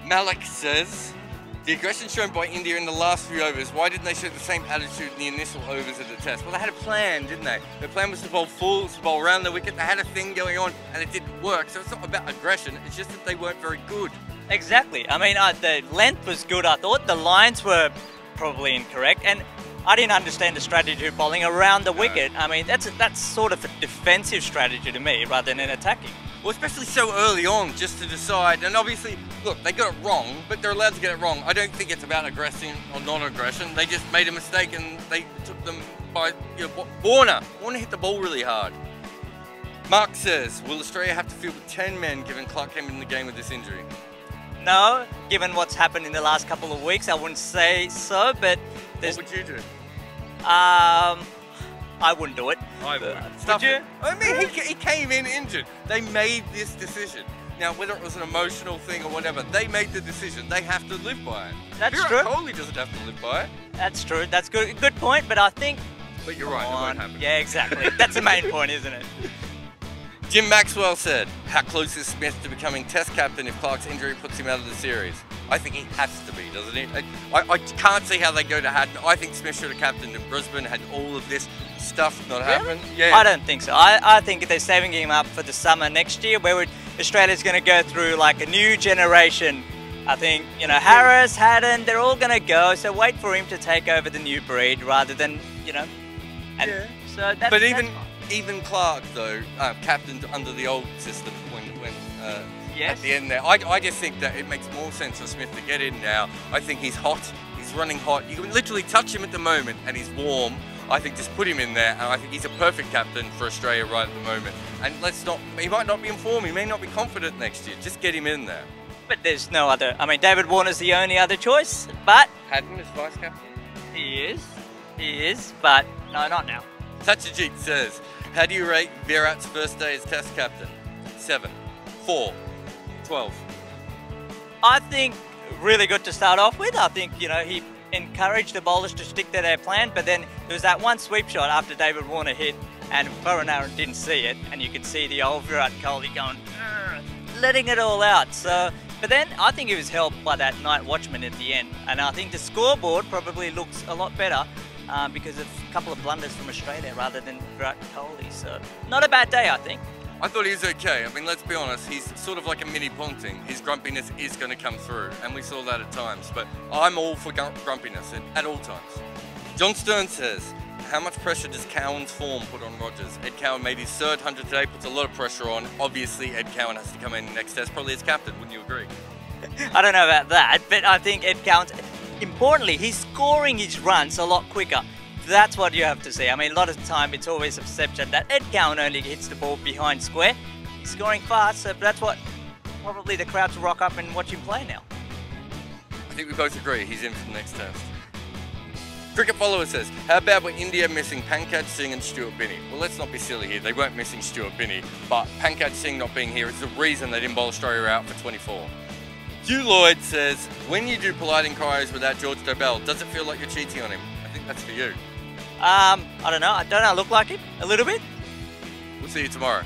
Malik says, the aggression shown by India in the last few overs, why didn't they show the same attitude in the initial overs of the test? Well, they had a plan, didn't they? Their plan was to bowl full, to bowl around the wicket. They had a thing going on and it didn't work. So it's not about aggression, it's just that they weren't very good. Exactly. I mean, the length was good, I thought. The lines were probably incorrect. And I didn't understand the strategy of bowling around the wicket. I mean, that's sort of a defensive strategy to me rather than an attacking. Well, especially so early on, just to decide. And obviously, look, they got it wrong, but they're allowed to get it wrong. I don't think it's about aggression or non-aggression. They just made a mistake and they took them by, Warner hit the ball really hard. Mark says, will Australia have to field with 10 men given Clark came in the game with this injury? No, given what's happened in the last couple of weeks, I wouldn't say so, but what would you do? I wouldn't do it. I would. Would you? I mean, he came in injured. They made this decision. Now, whether it was an emotional thing or whatever, they made the decision. They have to live by it. That's Virat true. Kohli doesn't have to live by it. That's true. That's good. Good point. But I think. But you're right. It won't happen. Yeah, exactly. That's the main point, isn't it? Jim Maxwell said, how close is Smith to becoming Test captain if Clark's injury puts him out of the series? I think he has to be, doesn't he? I can't see how they go to Hatton. I think Smith should have captained in Brisbane, had all of this stuff not happen. Yeah. I don't think so. I think they're saving him up for the summer next year where Australia's going to go through like a new generation. I think, Harris, Hatton, they're all going to go. So wait for him to take over the new breed rather than, And yeah. So that's, but even Clark though, captained under the old system when yes. at the end there. I just think that it makes more sense for Smith to get in now. I think he's hot, he's running hot. You can literally touch him at the moment and he's warm. I think just put him in there and I think he's a perfect captain for Australia right at the moment. And he might not be in form, he may not be confident next year. Just get him in there. But there's no other, David Warner's the only other choice, but... Hatton is vice captain? He is, but no, not now. Satchajit says, how do you rate Virat's first day as Test captain? 7, 4, 12. I think really good to start off with. I think, he encouraged the bowlers to stick to their plan, but then there was that one sweep shot after David Warner hit and Aaron didn't see it, and you could see the old Virat Kohli going, letting it all out. So, but then I think he was helped by that night watchman at the end, and I think the scoreboard probably looks a lot better because of a couple of blunders from Australia rather than Virat Kohli. So not a bad day, I think. I thought he was okay. I mean, let's be honest, he's sort of like a mini Ponting. His grumpiness is going to come through, and we saw that at times. But I'm all for grumpiness at all times. John Stern says, how much pressure does Cowan's form put on Rogers? Ed Cowan made his third 100 today, puts a lot of pressure on. Obviously, Ed Cowan has to come in next test, probably as captain, wouldn't you agree? I don't know about that, but I think Ed Cowan's... Importantly, he's scoring his runs a lot quicker. That's what you have to say. I mean, a lot of the time it's always a perception that Ed Cowan only hits the ball behind square. He's scoring fast, so that's what probably the crowds will rock up and watch him play now. I think we both agree he's in for the next test. Cricket follower says, how bad were India missing Pankaj Singh and Stuart Binney? Well, let's not be silly here. They weren't missing Stuart Binney, but Pankaj Singh not being here is the reason they didn't bowl Australia out for 24. Hugh Lloyd says, when you do polite inquiries without George Dobell, does it feel like you're cheating on him? I think that's for you. I don't know. Don't I look like him? A little bit? We'll see you tomorrow.